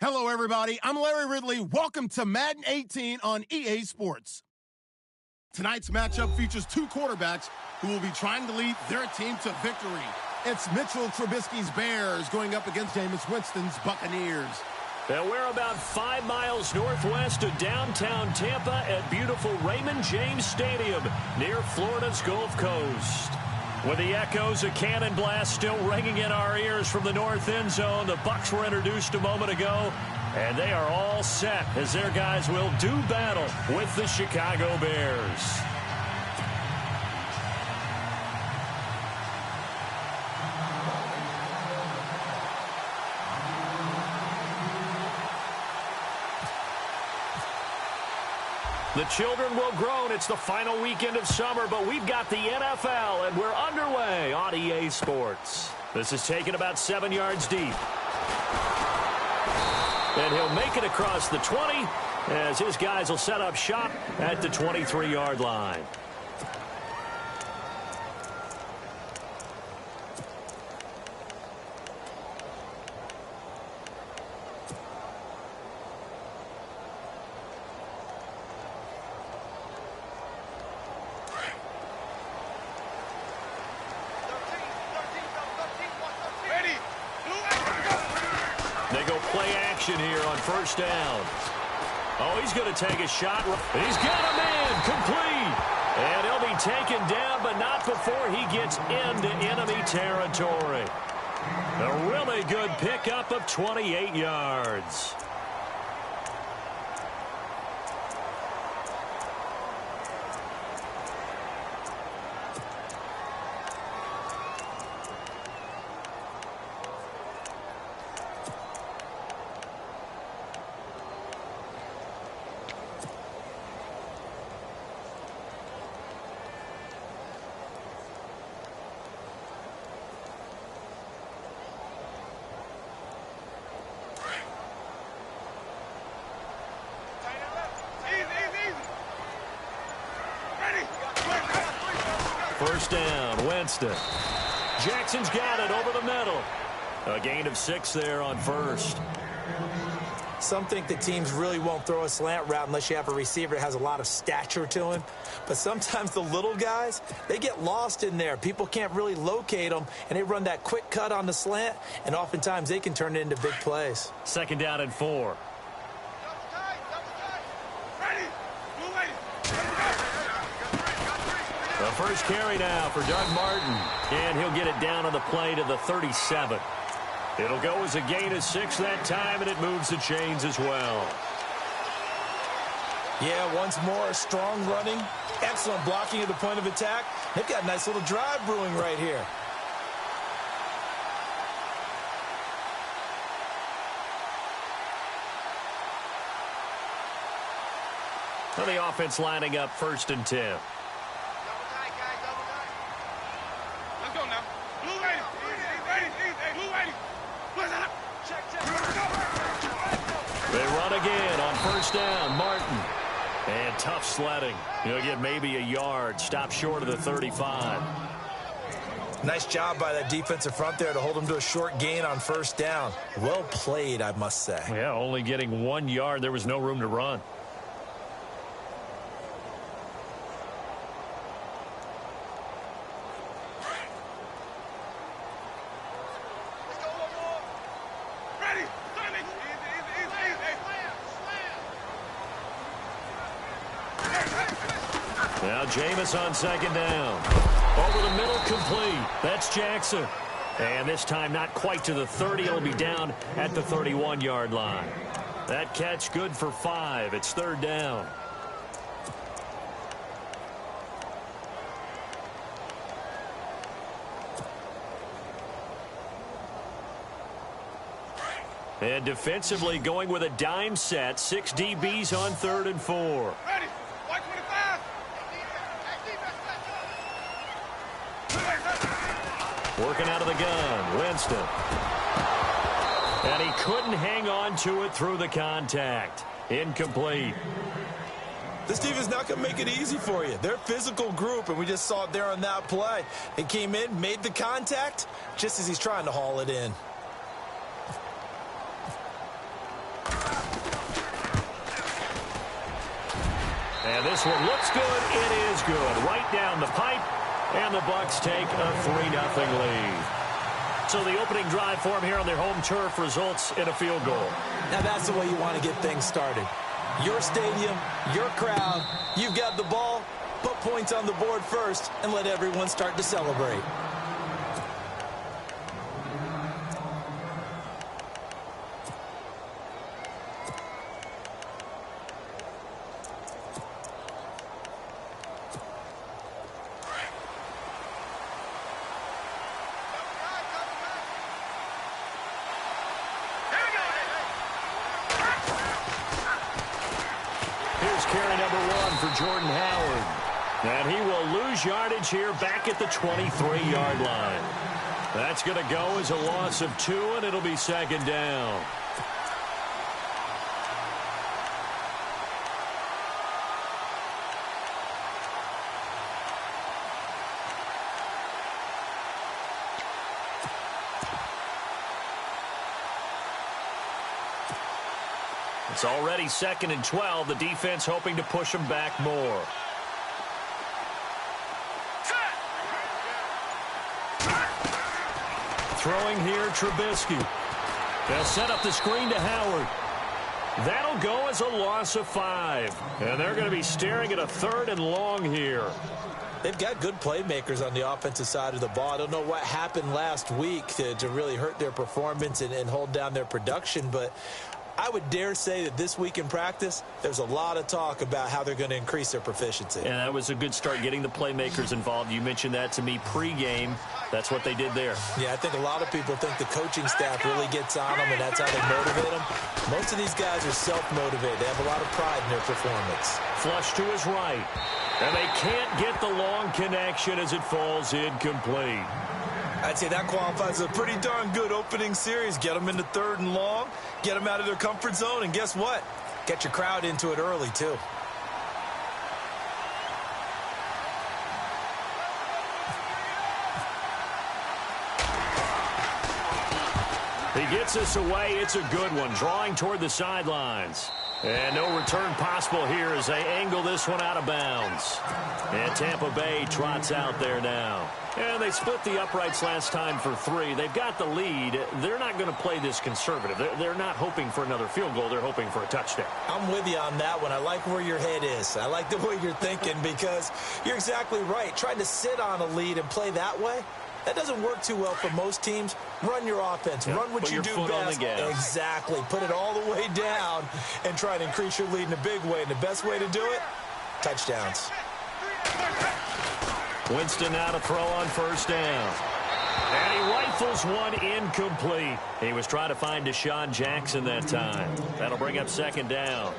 Hello, everybody. I'm Larry Ridley. Welcome to Madden 18 on EA Sports. Tonight's matchup features two quarterbacks who will be trying to lead their team to victory. It's Mitchell Trubisky's Bears going up against Jameis Winston's Buccaneers. Now we're about 5 miles northwest of downtown Tampa at beautiful Raymond James Stadium near Florida's Gulf Coast. With the echoes of cannon blast still ringing in our ears from the north end zone, the Bucs were introduced a moment ago, and they are all set as their guys will do battle with the Chicago Bears. The children will groan. It's the final weekend of summer, but we've got the NFL, and we're underway on EA Sports. This is taken about 7 yards deep. And he'll make it across the 20 as his guys will set up shop at the 23-yard line. They go play action here on first down. Oh, he's going to take a shot. He's got a man complete. And he'll be taken down, but not before he gets into enemy territory. A really good pickup of 28 yards. First down, Winston. Jackson's got it over the middle. A gain of 6 there on first. Some think that teams really won't throw a slant route unless you have a receiver that has a lot of stature to him. But sometimes the little guys, they get lost in there. People can't really locate them, and they run that quick cut on the slant, and oftentimes they can turn it into big plays. Second down and 4. The first carry now for Doug Martin, and he'll get it down on the play to the 37. It'll go as a gain of 6 that time, and it moves the chains as well. Yeah, once more, strong running, excellent blocking at the point of attack. They've got a nice little drive brewing right here. So the offense lining up 1st and 10. They run again on first down. Martin. And tough sledding. He'll get maybe a yard. Stop short of the 35. Nice job by that defensive front there to hold him to a short gain on first down. Well played, I must say. Yeah, only getting 1 yard. There was no room to run. Now Jameis on second down. Over the middle, complete. That's Jackson. And this time not quite to the 30. It'll be down at the 31-yard line. That catch good for 5. It's 3rd down. And defensively going with a dime set. 6 DBs on 3rd and 4. Ready. White 25. Working out of the gun, Winston. And he couldn't hang on to it through the contact. Incomplete. This team is not going to make it easy for you. They're a physical group, and we just saw it there on that play. They came in, made the contact, just as he's trying to haul it in. And this one looks good. It is good. Right down the pipe. And the Bucks take a 3-0 lead. So the opening drive for them here on their home turf results in a field goal. Now that's the way you want to get things started. Your stadium, your crowd, you've got the ball, put points on the board first, and let everyone start to celebrate. Carry number 1 for Jordan Howard. And he will lose yardage here back at the 23-yard line. That's going to go as a loss of 2, and it'll be second down. It's already 2nd and 12. The defense hoping to push them back more. Throwing here, Trubisky. They'll set up the screen to Howard. That'll go as a loss of 5. And they're going to be staring at a 3rd and long here. They've got good playmakers on the offensive side of the ball. I don't know what happened last week to really hurt their performance and hold down their production, but I would dare say that this week in practice, there's a lot of talk about how they're going to increase their proficiency. And that was a good start, getting the playmakers involved. You mentioned that to me pregame. That's what they did there. Yeah, I think a lot of people think the coaching staff really gets on them, and that's how they motivate them. Most of these guys are self-motivated. They have a lot of pride in their performance. Flush to his right. And they can't get the long connection as it falls incomplete. I'd say that qualifies as a pretty darn good opening series. Get them into 3rd and long, get them out of their comfort zone, and guess what? Get your crowd into it early, too. He gets us away. It's a good one, drawing toward the sidelines. And no return possible here as they angle this one out of bounds. And Tampa Bay trots out there now. And they split the uprights last time for 3. They've got the lead. They're not going to play this conservative. They're not hoping for another field goal. They're hoping for a touchdown. I'm with you on that one. I like where your head is. I like the way you're thinking because you're exactly right. Trying to sit on a lead and play that way, that doesn't work too well for most teams. Run your offense. Yep. Run what Put you your do foot best. on the gas. Exactly. Put it all the way down and try to increase your lead in a big way. And the best way to do it, touchdowns. Winston now to throw on 1st down. And he rifles one incomplete. He was trying to find Deshaun Jackson that time. That'll bring up 2nd down.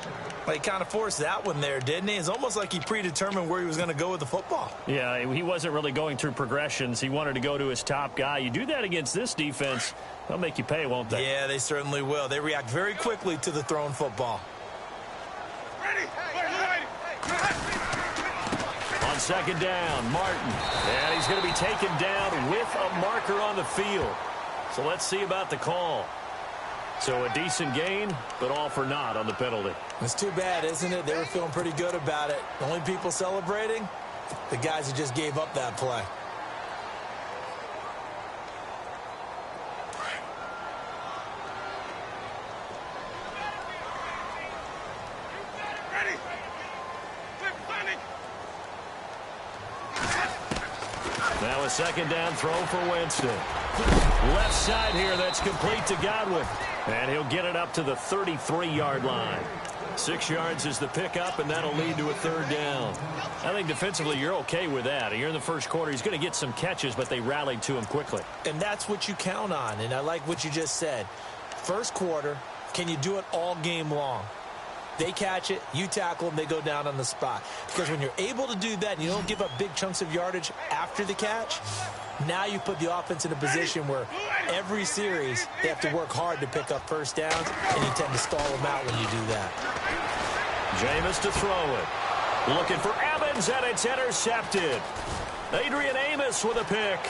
Well, he kind of forced that one there, didn't he? It's almost like he predetermined where he was going to go with the football. Yeah, he wasn't really going through progressions. He wanted to go to his top guy. You do that against this defense, they'll make you pay, won't they? Yeah, they certainly will. They react very quickly to the thrown football. On 2nd down, Martin. And he's going to be taken down with a marker on the field. So let's see about the call. So a decent gain, but all for naught on the penalty. It's too bad, isn't it? They were feeling pretty good about it. The only people celebrating, the guys who just gave up that play. Now a 2nd down throw for Winston. Left side here, that's complete to Godwin. And he'll get it up to the 33-yard line. 6 yards is the pickup, and that'll lead to a 3rd down. I think defensively you're okay with that. Here in the first quarter, he's going to get some catches, but they rallied to him quickly. And that's what you count on, and I like what you just said. First quarter, can you do it all game long? They catch it, you tackle them, they go down on the spot. Because when you're able to do that and you don't give up big chunks of yardage after the catch, now you put the offense in a position where every series they have to work hard to pick up 1st downs, and you tend to stall them out when you do that. Jameis to throw it. Looking for Evans, and it's intercepted. Adrian Amos with a pick.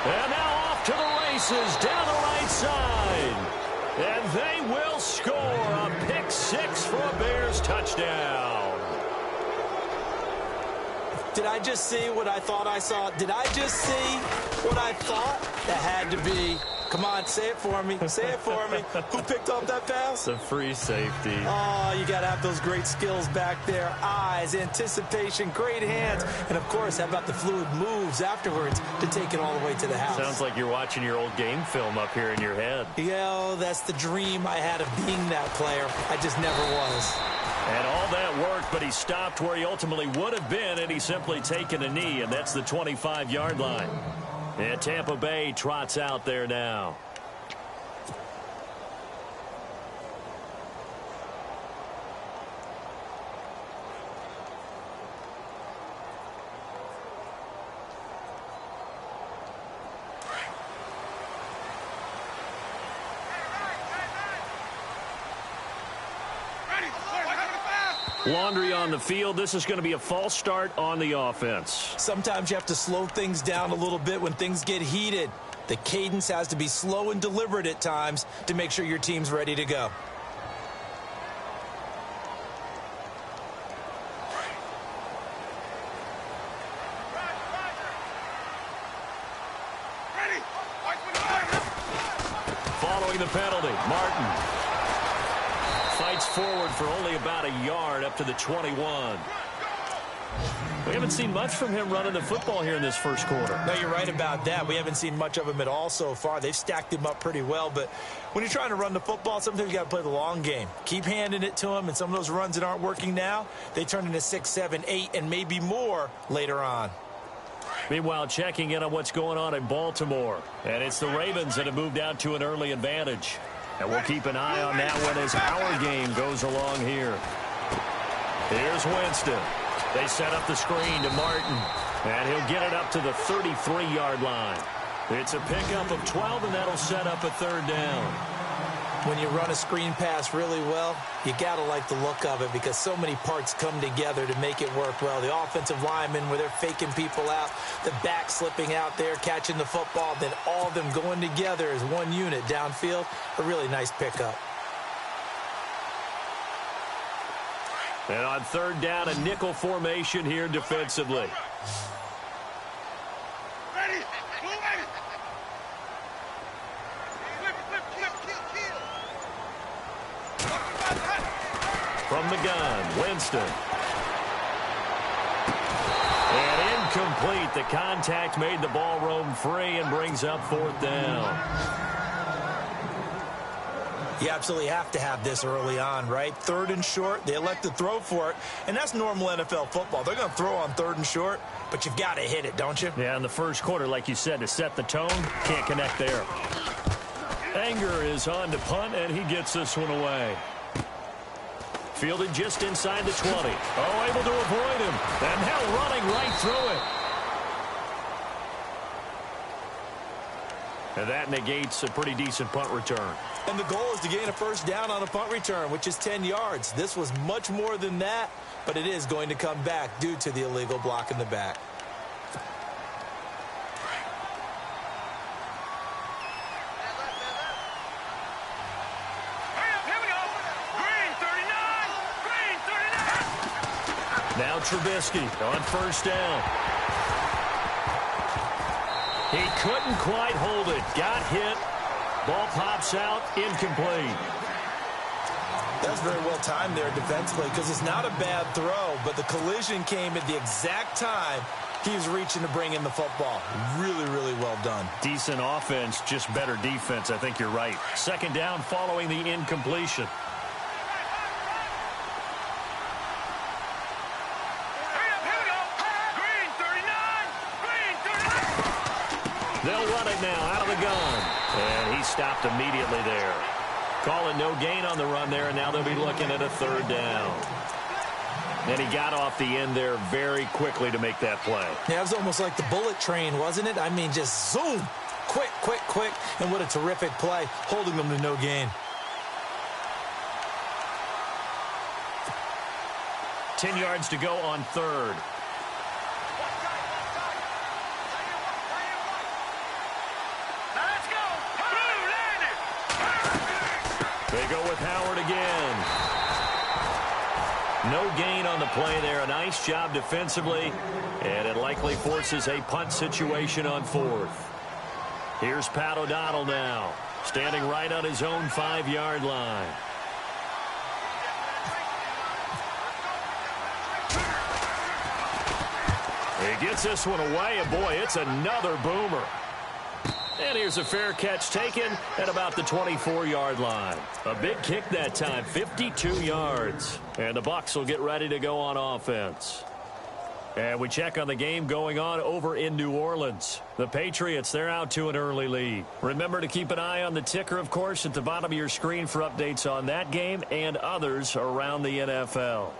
And now off to the races down the right side. And they will score a pick 6 for a Bears touchdown. Did I just see what I thought I saw? Did I just see what I thought? That had to be. Come on, say it for me. Say it for me. Who picked up that pass? The free safety. Oh, you got to have those great skills back there. Eyes, anticipation, great hands. And, of course, how about the fluid moves afterwards to take it all the way to the house? Sounds like you're watching your old game film up here in your head. Yeah, that's the dream I had of being that player. I just never was. And all that work, but he stopped where he ultimately would have been, and he's simply taken a knee, and that's the 25-yard line. And Tampa Bay trots out there now. Laundry on the field. This is going to be a false start on the offense. Sometimes you have to slow things down a little bit when things get heated. The cadence has to be slow and deliberate at times to make sure your team's ready to go. Following the penalty, Martin fights forward for only about a yard up to the 21. We haven't seen much from him running the football here in this first quarter. No, you're right about that. We haven't seen much of him at all so far. They've stacked him up pretty well, but when you're trying to run the football, sometimes you got to play the long game. Keep handing it to him, and some of those runs that aren't working now, they turn into 6, 7, 8, and maybe more later on. Meanwhile, checking in on what's going on in Baltimore. And it's the Ravens that have moved out to an early advantage. And we'll keep an eye on that one as our game goes along here. Here's Winston. They set up the screen to Martin. And he'll get it up to the 33-yard line. It's a pickup of 12, and that'll set up a third down. When you run a screen pass really well, you got to like the look of it because so many parts come together to make it work well. The offensive linemen, where they're faking people out, the back slipping out there, catching the football, then all of them going together as one unit downfield. A really nice pickup. And on third down, a nickel formation here defensively. From the gun, Winston. And incomplete. The contact made the ball roam free and brings up fourth down. You absolutely have to have this early on, right? Third and short, they elect to throw for it, and that's normal NFL football. They're going to throw on third and short, but you've got to hit it, don't you? Yeah, in the first quarter, like you said, to set the tone, can't connect there. Anger is on to punt, and he gets this one away. Fielded just inside the 20. Oh, able to avoid him. And now running right through it. And that negates a pretty decent punt return. And the goal is to gain a first down on a punt return, which is 10 yards. This was much more than that, but it is going to come back due to the illegal block in the back. Now Trubisky on first down. He couldn't quite hold it. Got hit. Ball pops out. Incomplete. That's very well timed there defensively because it's not a bad throw, but the collision came at the exact time he was reaching to bring in the football. Really, really well done. Decent offense, just better defense. I think you're right. Second down following the incompletion. They'll run it now out of the gun. And he stopped immediately there. Calling no gain on the run there, and now they'll be looking at a third down. And he got off the end there very quickly to make that play. Yeah, it was almost like the bullet train, wasn't it? I mean, just zoom. Quick, quick, quick. And what a terrific play, holding them to no gain. 10 yards to go on third. They go with Howard again. No gain on the play there. A nice job defensively, and it likely forces a punt situation on 4th. Here's Pat O'Donnell now, standing right on his own 5-yard line. He gets this one away, and boy, it's another boomer. And here's a fair catch taken at about the 24-yard line. A big kick that time, 52 yards. And the Bucs will get ready to go on offense. And we check on the game going on over in New Orleans. The Patriots, they're out to an early lead. Remember to keep an eye on the ticker, of course, at the bottom of your screen for updates on that game and others around the NFL.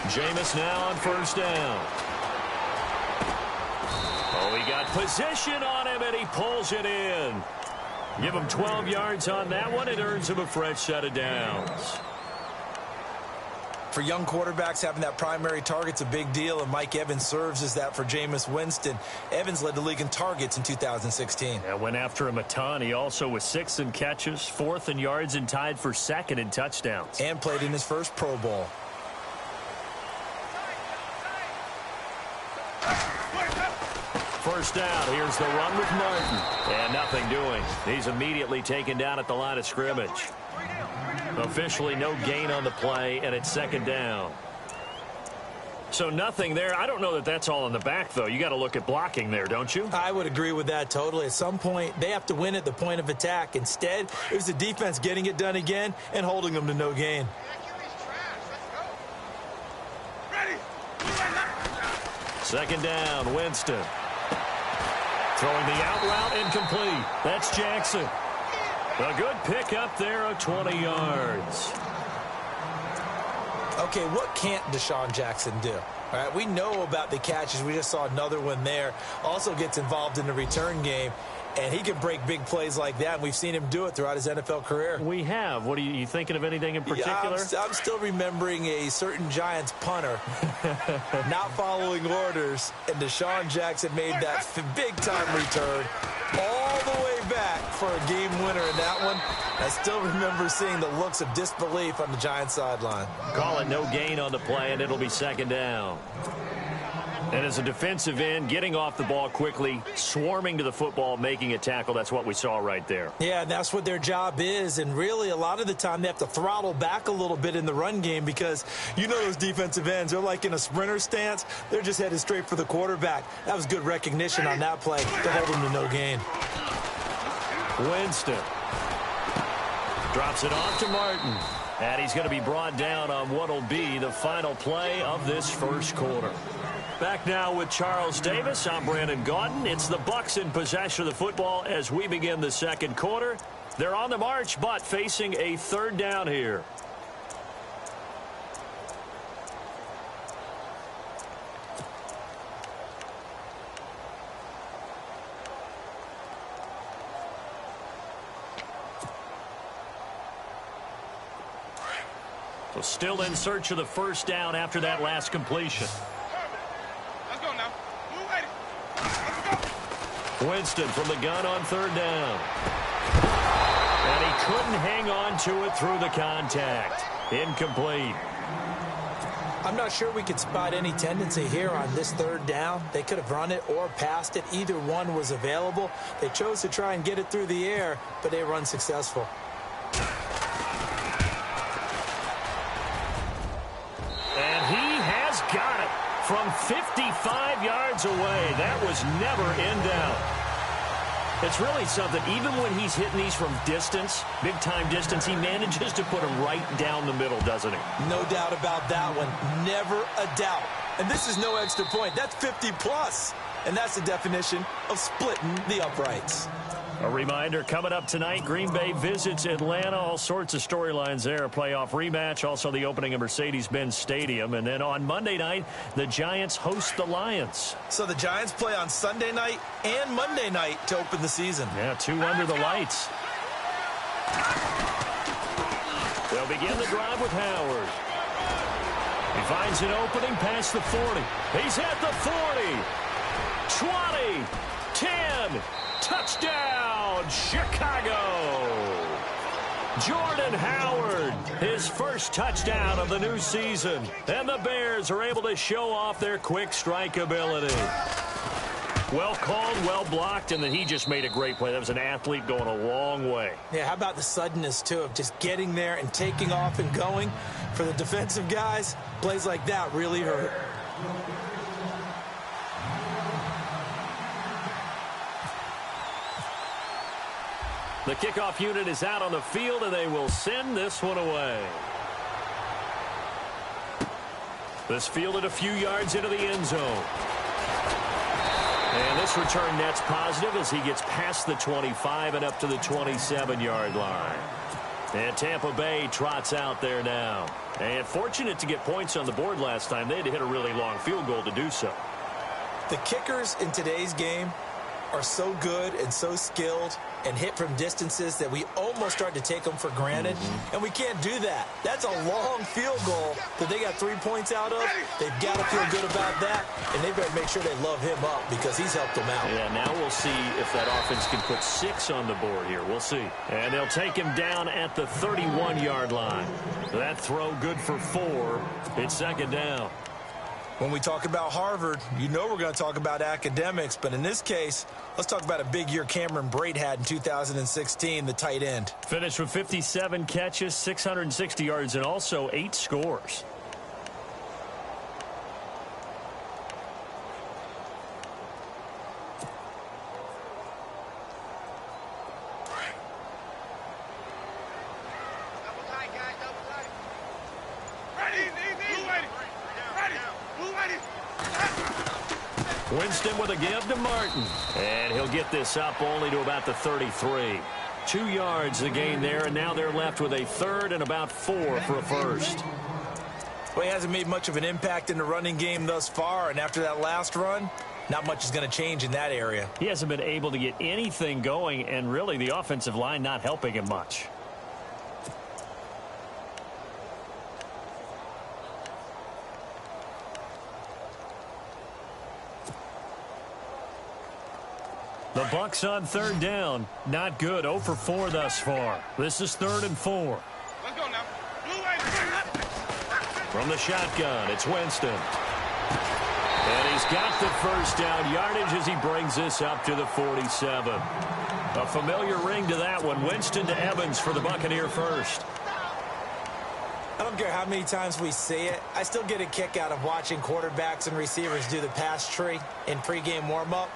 Jameis now on 1st down. Oh, he got position on him, and he pulls it in. Give him 12 yards on that one. It earns him a fresh set of downs. For young quarterbacks, having that primary target's a big deal, and Mike Evans serves as that for Jameis Winston. Evans led the league in targets in 2016. Yeah, went after him a ton. He also was 6th in catches, 4th in yards, and tied for 2nd in touchdowns. And played in his first Pro Bowl. First down. Here's the run with Martin. And nothing doing. He's immediately taken down at the line of scrimmage. Officially no gain on the play, and it's 2nd down. So nothing there. I don't know that that's all in the back, though. You got to look at blocking there, don't you? I would agree with that totally. At some point, they have to win at the point of attack. Instead, it was the defense getting it done again and holding them to no gain. Second down, Winston. Throwing the out route incomplete. That's Jackson. A good pick up there of 20 yards. Okay, what can't Deshaun Jackson do? All right, we know about the catches. We just saw another one there. Also gets involved in the return game, and he can break big plays like that. And we've seen him do it throughout his NFL career. We have. What are you thinking of anything in particular? Yeah, I'm still remembering a certain Giants punter not following orders, and Deshaun Jackson made that big-time return all the way back for a game winner in that one. I still remember seeing the looks of disbelief on the Giants sideline. Call it no gain on the play, and it'll be 2nd down. And as a defensive end, getting off the ball quickly, swarming to the football, making a tackle, that's what we saw right there. Yeah, and that's what their job is. And really, a lot of the time, they have to throttle back a little bit in the run game because you know those defensive ends, they're like in a sprinter stance. They're just headed straight for the quarterback. That was good recognition on that play to hold them to no gain. Winston drops it off to Martin. And he's going to be brought down on what will be the final play of this first quarter. Back now with Charles Davis. I'm Brandon Gaudin. It's the Bucs in possession of the football as we begin the second quarter. They're on the march, but facing a 3rd down here. So still in search of the first down after that last completion. Winston from the gun on 3rd down. And he couldn't hang on to it through the contact. Incomplete. I'm not sure we could spot any tendency here on this 3rd down. They could have run it or passed it. Either one was available. They chose to try and get it through the air, but they were unsuccessful. And he has got it from 55 yards away. That was never in doubt. It's really something. Even when he's hitting these from distance, big-time distance, he manages to put them right down the middle, doesn't he? No doubt about that one. Never a doubt. And this is no extra point. That's 50-plus. And that's the definition of splitting the uprights. A reminder, coming up tonight, Green Bay visits Atlanta. All sorts of storylines there. A playoff rematch, also the opening of Mercedes-Benz Stadium. And then on Monday night, the Giants host the Lions. So the Giants play on Sunday night and Monday night to open the season. Yeah, 2 under the lights. They'll begin the drive with Howard. He finds an opening past the 40. He's at the 40. 20. 10. Touchdown, Chicago! Jordan Howard, his first touchdown of the new season. And the Bears are able to show off their quick strike ability. Well called, well blocked, and then he just made a great play. That was an athlete going a long way. Yeah, how about the suddenness, too, of just getting there and taking off and going? For the defensive guys, plays like that really hurt. The kickoff unit is out on the field, and they will send this one away. This fielded a few yards into the end zone. And this return net's positive as he gets past the 25 and up to the 27-yard line. And Tampa Bay trots out there now. And fortunate to get points on the board last time. They had to hit a really long field goal to do so. The kickers in today's game are so good and so skilled and hit from distances that we almost start to take them for granted. And we can't do that. That's a long field goal that they got 3 points out of. They've got to feel good about that, and they better make sure they love him up because he's helped them out. Yeah, now we'll see if that offense can put 6 on the board here. We'll see. And they'll take him down at the 31-yard line. That throw good for 4. It's second down. When we talk about Harvard, you know we're going to talk about academics, but in this case, let's talk about a big year Cameron Brate had in 2016, the tight end. Finished with 57 catches, 660 yards, and also 8 scores. Winston with a give to Martin. And he'll get this up only to about the 33. 2 yards the gain there, and now they're left with a third and about 4 for a first. Well, he hasn't made much of an impact in the running game thus far, and after that last run, not much is going to change in that area. He hasn't been able to get anything going, and really the offensive line not helping him much. The Bucks on third down. Not good. 0 for 4 thus far. This is 3rd and 4. Let's go now. From the shotgun, it's Winston. And he's got the first down yardage as he brings this up to the 47. A familiar ring to that one. Winston to Evans for the Buccaneer first. I don't care how many times we see it. I still get a kick out of watching quarterbacks and receivers do the pass tree in pregame warm-up.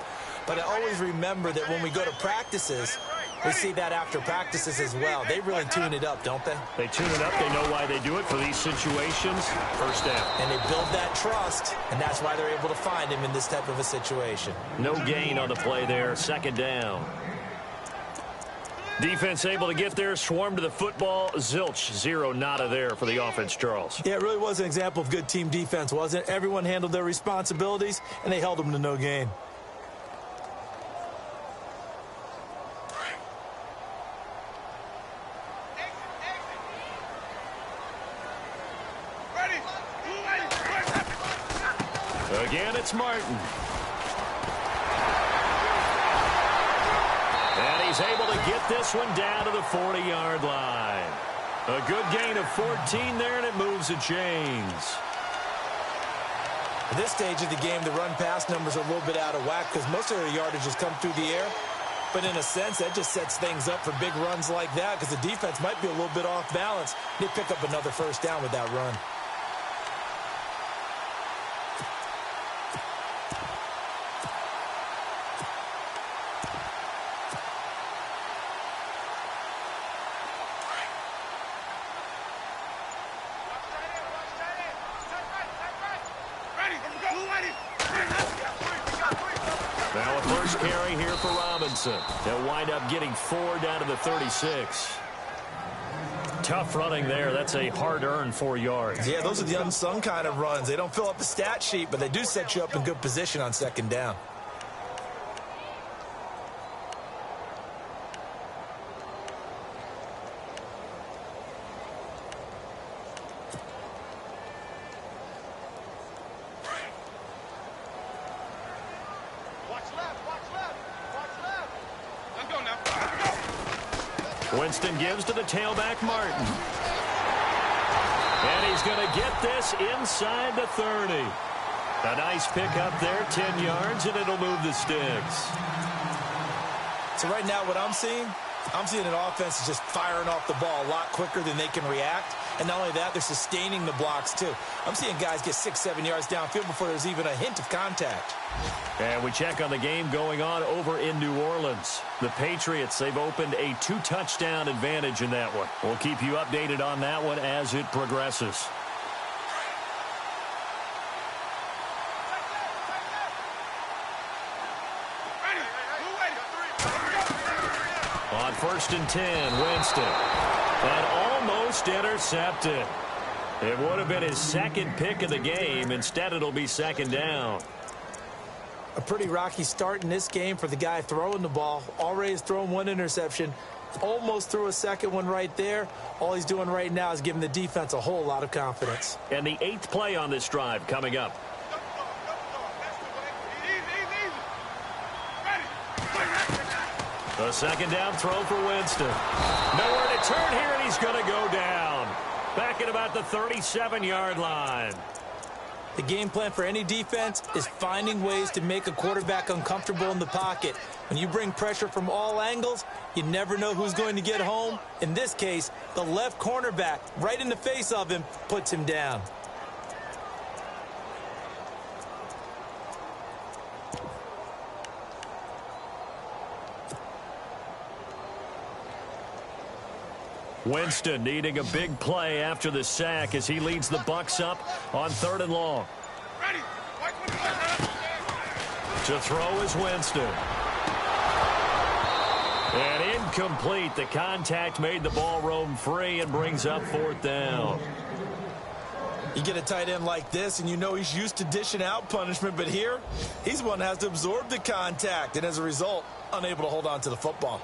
But I always remember that when we go to practices, we see that after practices as well. They really tune it up, don't they? They tune it up. They know why they do it for these situations. First down. And they build that trust, and that's why they're able to find him in this type of a situation. No gain on the play there. Second down. Defense able to get there, swarm to the football. Zilch, 0, nada there for the offense, Charles. Yeah, it really was an example of good team defense, wasn't it? Everyone handled their responsibilities, and they held them to no gain. Again, it's Martin. And he's able to get this one down to the 40-yard line. A good gain of 14 there, and it moves the chains. At this stage of the game, the run-pass numbers are a little bit out of whack because most of their yardage has come through the air. But in a sense, that just sets things up for big runs like that because the defense might be a little bit off balance. They pick up another first down with that run. Now a first carry here for Robinson. They'll wind up getting 4 down to the 36. Tough running there. That's a hard-earned 4 yards. Yeah, those are the unsung kind of runs. They don't fill up the stat sheet, but they do set you up in good position on second down. Winston gives to the tailback, Martin. And he's going to get this inside the 30. A nice pickup there, 10 yards, and it'll move the sticks. So right now what I'm seeing an offense just firing off the ball a lot quicker than they can react. And not only that, they're sustaining the blocks too. I'm seeing guys get 6-7 yards downfield before there's even a hint of contact. And we check on the game going on over in New Orleans. The Patriots, they've opened a 2-touchdown advantage in that one. We'll keep you updated on that one as it progresses. On 1st and 10, Winston. And almost intercepted. It would have been his second pick of the game. Instead, it'll be 2nd down. A pretty rocky start in this game for the guy throwing the ball. Already has thrown 1 interception. Almost threw a second one right there. All he's doing right now is giving the defense a whole lot of confidence. And the 8th play on this drive coming up. A 2nd down throw for Winston. Nowhere to turn here, and he's going to go down. Back at about the 37-yard line. The game plan for any defense is finding ways to make a quarterback uncomfortable in the pocket. When you bring pressure from all angles, you never know who's going to get home. In this case, the left cornerback, right in the face of him, puts him down. Winston needing a big play after the sack as he leads the Bucs up on 3rd and long. To throw is Winston. And incomplete. The contact made the ball roam free and brings up 4th down. You get a tight end like this, and you know he's used to dishing out punishment, but here, he's the one that has to absorb the contact, and as a result, unable to hold on to the football.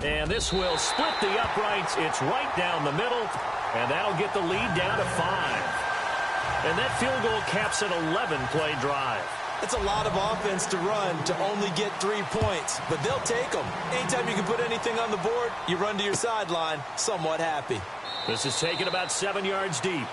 And this will split the uprights. It's right down the middle, and that'll get the lead down to 5. And that field goal caps an 11-play drive. It's a lot of offense to run to only get 3 points, but they'll take them. Anytime you can put anything on the board, you run to your sideline somewhat happy. This is taken about 7 yards deep.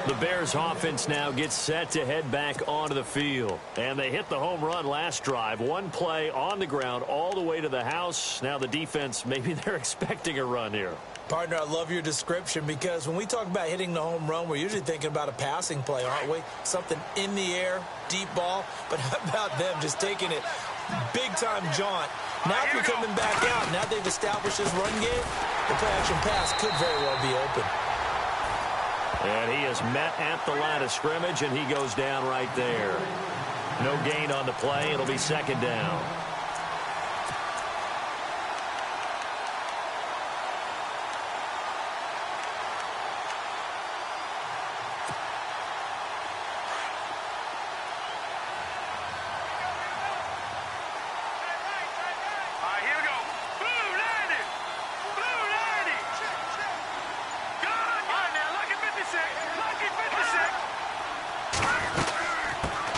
The Bears offense now gets set to head back onto the field. And they hit the home run last drive. 1 play on the ground all the way to the house. Now the defense, maybe they're expecting a run here. Partner, I love your description because when we talk about hitting the home run, we're usually thinking about a passing play, aren't we? Something in the air, deep ball. But how about them just taking it big-time jaunt? Now if you're coming back out, now they've established this run game, the play-action pass could very well be open. And he is met at the line of scrimmage, and he goes down right there. No gain on the play. It'll be 2nd down.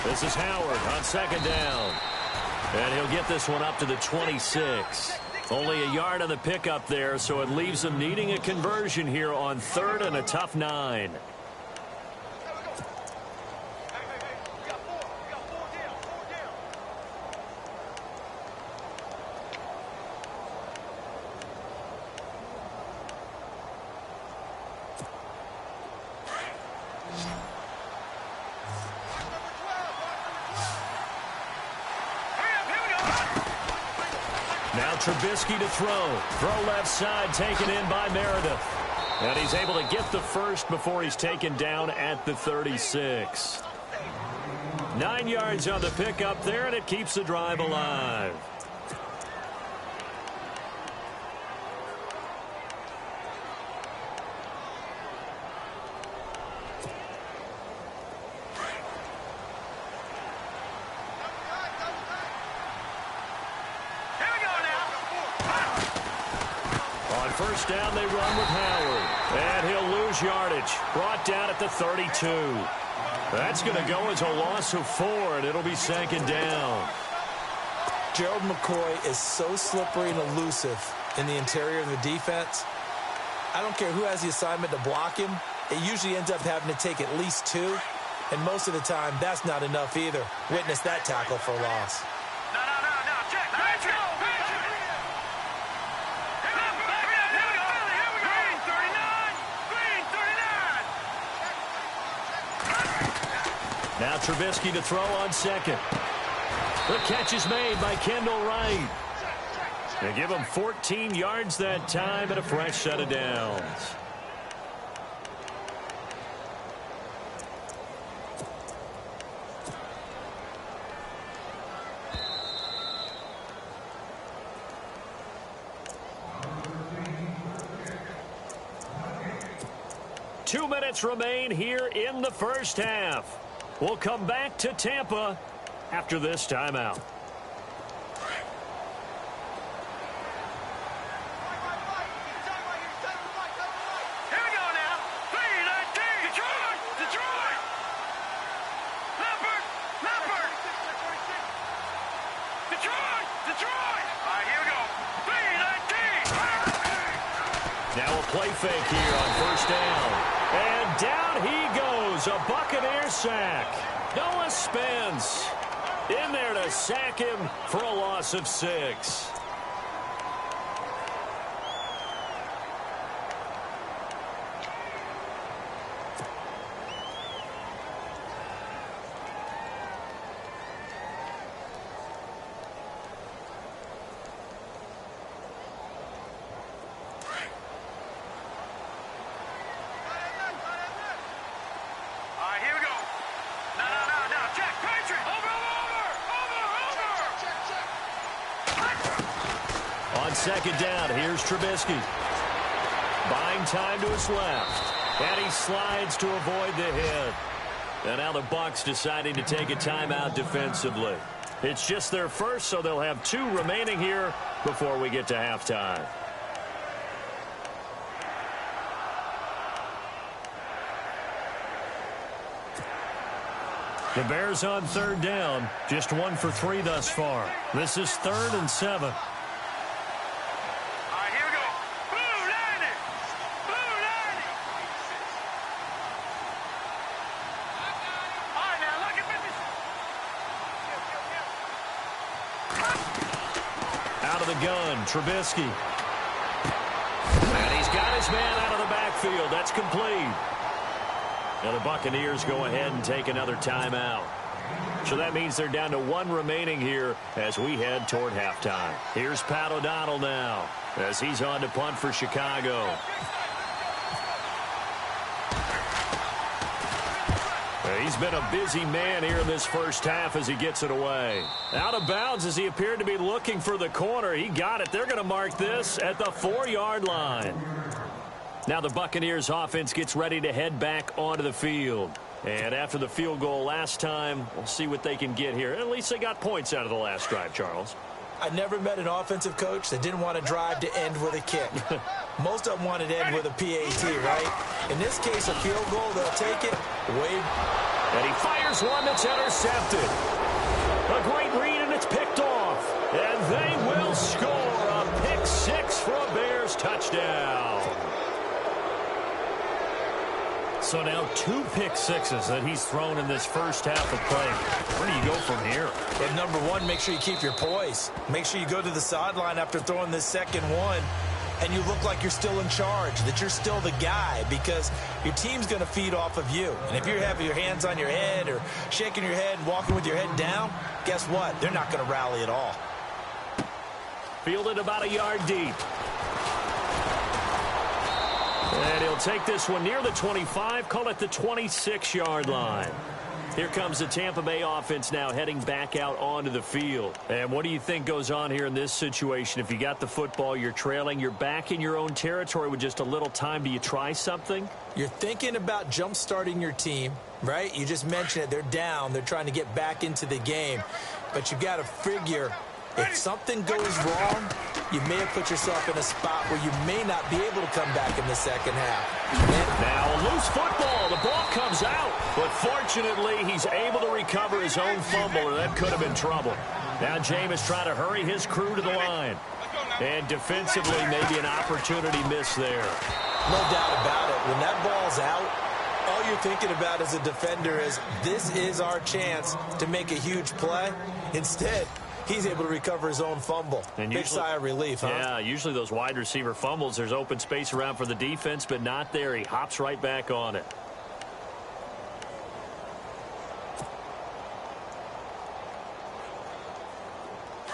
This is Howard on 2nd down. And he'll get this one up to the 26. Only a yard on the pickup there, so it leaves them needing a conversion here on 3rd and a tough 9. Now Trubisky to throw. Throw left side taken in by Meredith. And he's able to get the first before he's taken down at the 36. 9 yards on the pickup there, and it keeps the drive alive. First down, they run with Howard. And he'll lose yardage. Brought down at the 32. That's going to go as a loss of 4, and it'll be second down. Gerald McCoy is so slippery and elusive in the interior of the defense. I don't care who has the assignment to block him. It usually ends up having to take at least 2, and most of the time, that's not enough either. Witness that tackle for a loss. Now Trubisky to throw on second. The catch is made by Kendall Wright. They give him 14 yards that time and a fresh set of downs. Two minutes remain here in the first half. We'll come back to Tampa after this timeout. Here we go now. 3-19. Detroit. Leopard. Detroit. All right, here we go. 3-19. Now a play fake here on first down. And down he goes. A Buccaneer sack. Noah Spence in there to sack him for a loss of 6. Second down, here's Trubisky. Buying time to his left. And he slides to avoid the hit. And now the Bucs deciding to take a timeout defensively. It's just their first, so they'll have 2 remaining here before we get to halftime. The Bears on third down. Just 1 for 3 thus far. This is 3rd and 7. Gun, Trubisky. And he's got his man out of the backfield. That's complete. Now the Buccaneers go ahead and take another timeout. So that means they're down to 1 remaining here as we head toward halftime. Here's Pat O'Donnell now as he's on to punt for Chicago. He's been a busy man here in this first half as he gets it away. Out of bounds as he appeared to be looking for the corner. He got it. They're going to mark this at the 4-yard line. Now the Buccaneers offense gets ready to head back onto the field. And after the field goal last time, we'll see what they can get here. At least they got points out of the last drive, Charles. I never met an offensive coach that didn't want to drive to end with a kick. Most of them want to end with a PAT, right? In this case, a field goal, they'll take it. And he fires one that's intercepted. A great read, and it's picked off. And they will score a pick 6 for a Bears touchdown. So now 2 pick sixes that he's thrown in this first half of play. Where do you go from here? And number 1, make sure you keep your poise. Make sure you go to the sideline after throwing this second one, and you look like you're still in charge, that you're still the guy, because your team's going to feed off of you. And if you're having your hands on your head or shaking your head and walking with your head down, guess what? They're not going to rally at all. Fielded about a yard deep. And he'll take this one near the 25, call it the 26-yard line. Here comes the Tampa Bay offense now heading back out onto the field. And what do you think goes on here in this situation? If you got the football, you're trailing, you're back in your own territory with just a little time. Do you try something? You're thinking about jump-starting your team, right? You just mentioned it. They're down. They're trying to get back into the game. But you've got to figure If something goes wrong, you may have put yourself in a spot where you may not be able to come back in the second half. Now, loose football. The ball comes out. But fortunately, he's able to recover his own fumble, or that could have been trouble. Now, Jameis trying to hurry his crew to the line. And defensively, maybe an opportunity miss there. No doubt about it. When that ball's out, all you're thinking about as a defender is, this is our chance to make a huge play. Instead, he's able to recover his own fumble. And big sigh of relief, huh? Yeah, usually those wide receiver fumbles, there's open space around for the defense, but not there. He hops right back on it.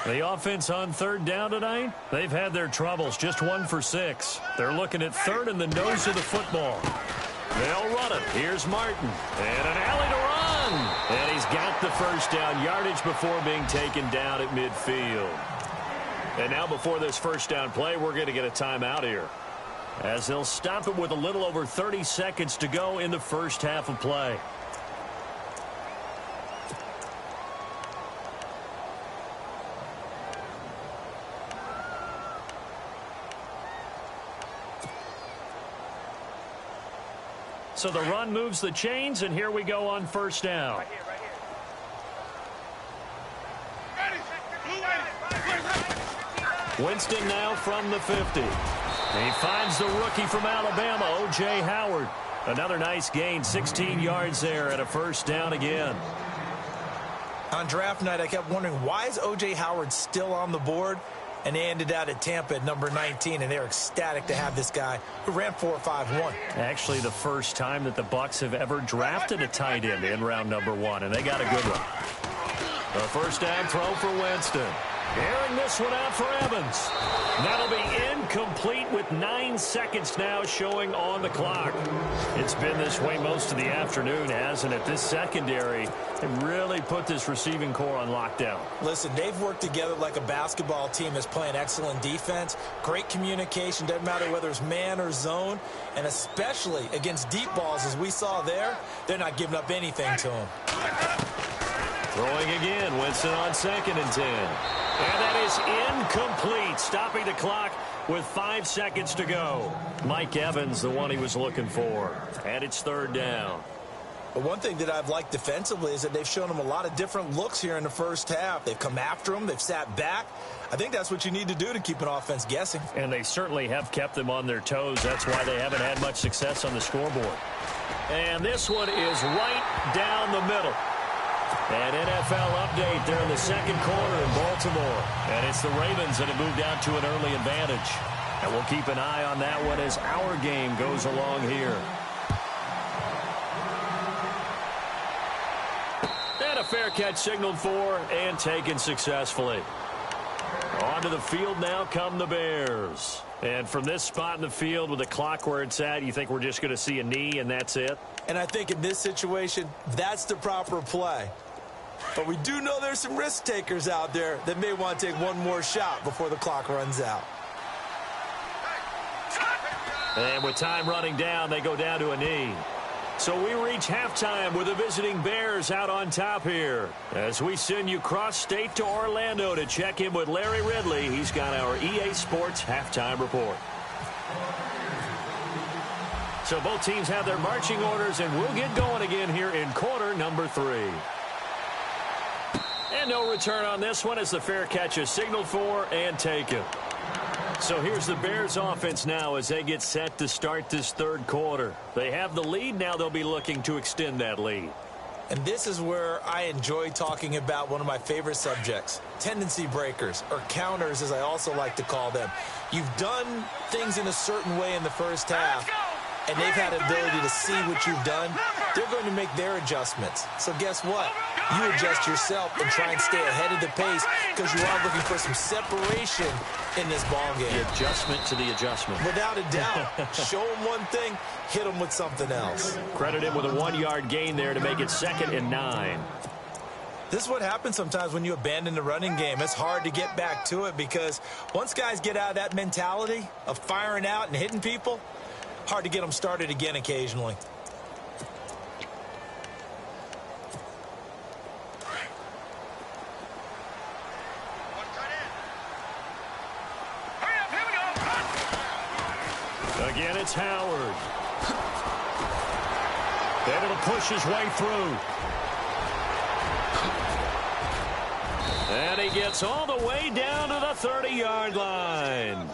The offense on third down tonight, they've had their troubles, just 1 for 6. They're looking at third in the nose of the football. They'll run it. Here's Martin. And an alley to run. And he's got the first down yardage before being taken down at midfield. And now before this first down play, we're going to get a timeout here, as they'll stop it with a little over 30 seconds to go in the first half of play. So the run moves the chains, and here we go on first down. Winston now from the 50. He finds the rookie from Alabama, O.J. Howard. Another nice gain, 16 yards there, and a first down again. On draft night, I kept wondering, why is O.J. Howard still on the board? And they ended out at Tampa at number 19, and they're ecstatic to have this guy who ran 4.51. Actually, the first time that the Bucs have ever drafted a tight end in round number 1, and they got a good one. A first down throw for Winston. Airing this one out for Evans. That'll be incomplete with 9 seconds now showing on the clock. It's been this way most of the afternoon, hasn't it? This secondary can really put this receiving core on lockdown. Listen, they've worked together like a basketball team that's playing excellent defense. Great communication, doesn't matter whether it's man or zone. And especially against deep balls, as we saw there, they're not giving up anything to them. Throwing again, Winston on 2nd and 10. And that is incomplete, stopping the clock with 5 seconds to go. Mike Evans, the one he was looking for. And it's third down. But one thing that I've liked defensively is that they've shown him a lot of different looks here in the first half. They've come after him. They've sat back. I think that's what you need to do to keep an offense guessing. And they certainly have kept them on their toes. That's why they haven't had much success on the scoreboard. And this one is right down the middle. An NFL update there in the second quarter in Baltimore. And it's the Ravens that have moved out to an early advantage. And we'll keep an eye on that one as our game goes along here. And a fair catch signaled for and taken successfully. Onto the field now come the Bears. And from this spot in the field with the clock where it's at, you think we're just going to see a knee and that's it? And I think in this situation, that's the proper play. But we do know there's some risk takers out there that may want to take one more shot before the clock runs out. And with time running down, they go down to a knee. So we reach halftime with the visiting Bears out on top here, as we send you cross-state to Orlando to check in with Larry Ridley. He's got our EA Sports halftime report. So both teams have their marching orders, and we'll get going again here in quarter number 3. And no return on this one as the fair catch is signaled for and taken. So here's the Bears offense now as they get set to start this third quarter. They have the lead. Now they'll be looking to extend that lead. And this is where I enjoy talking about one of my favorite subjects, tendency breakers, or counters as I also like to call them. You've done things in a certain way in the first half, and they've had the ability to see what you've done. They're going to make their adjustments. So guess what? You adjust yourself and try and stay ahead of the pace because you are looking for some separation in this ball game. The adjustment to the adjustment. Without a doubt. Show them one thing, hit them with something else. Credit him with a 1-yard gain there to make it 2nd and 9. This is what happens sometimes when you abandon the running game. It's hard to get back to it because once guys get out of that mentality of firing out and hitting people, hard to get them started again occasionally. Howard. Able to push his way through. And he gets all the way down to the 30-yard line.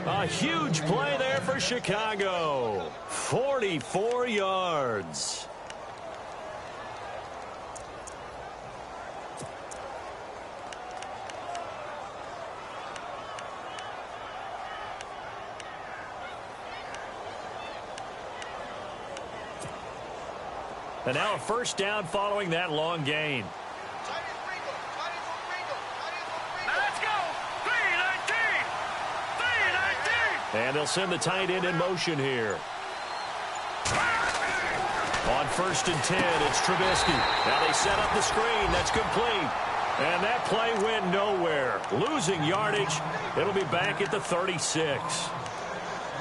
A huge play there for Chicago. 44 yards. And now a first down following that long gain. Let's go. 319. 319. And they'll send the tight end in motion here. On 1st and 10, it's Trubisky. Now they set up the screen. That's complete. And that play went nowhere. Losing yardage. It'll be back at the 36.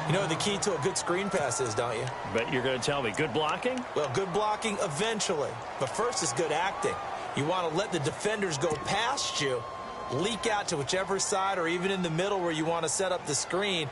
You know what the key to a good screen pass is, don't you? Bet you're going to tell me. Good blocking? Well, good blocking eventually. But first is good acting. You want to let the defenders go past you, leak out to whichever side or even in the middle where you want to set up the screen,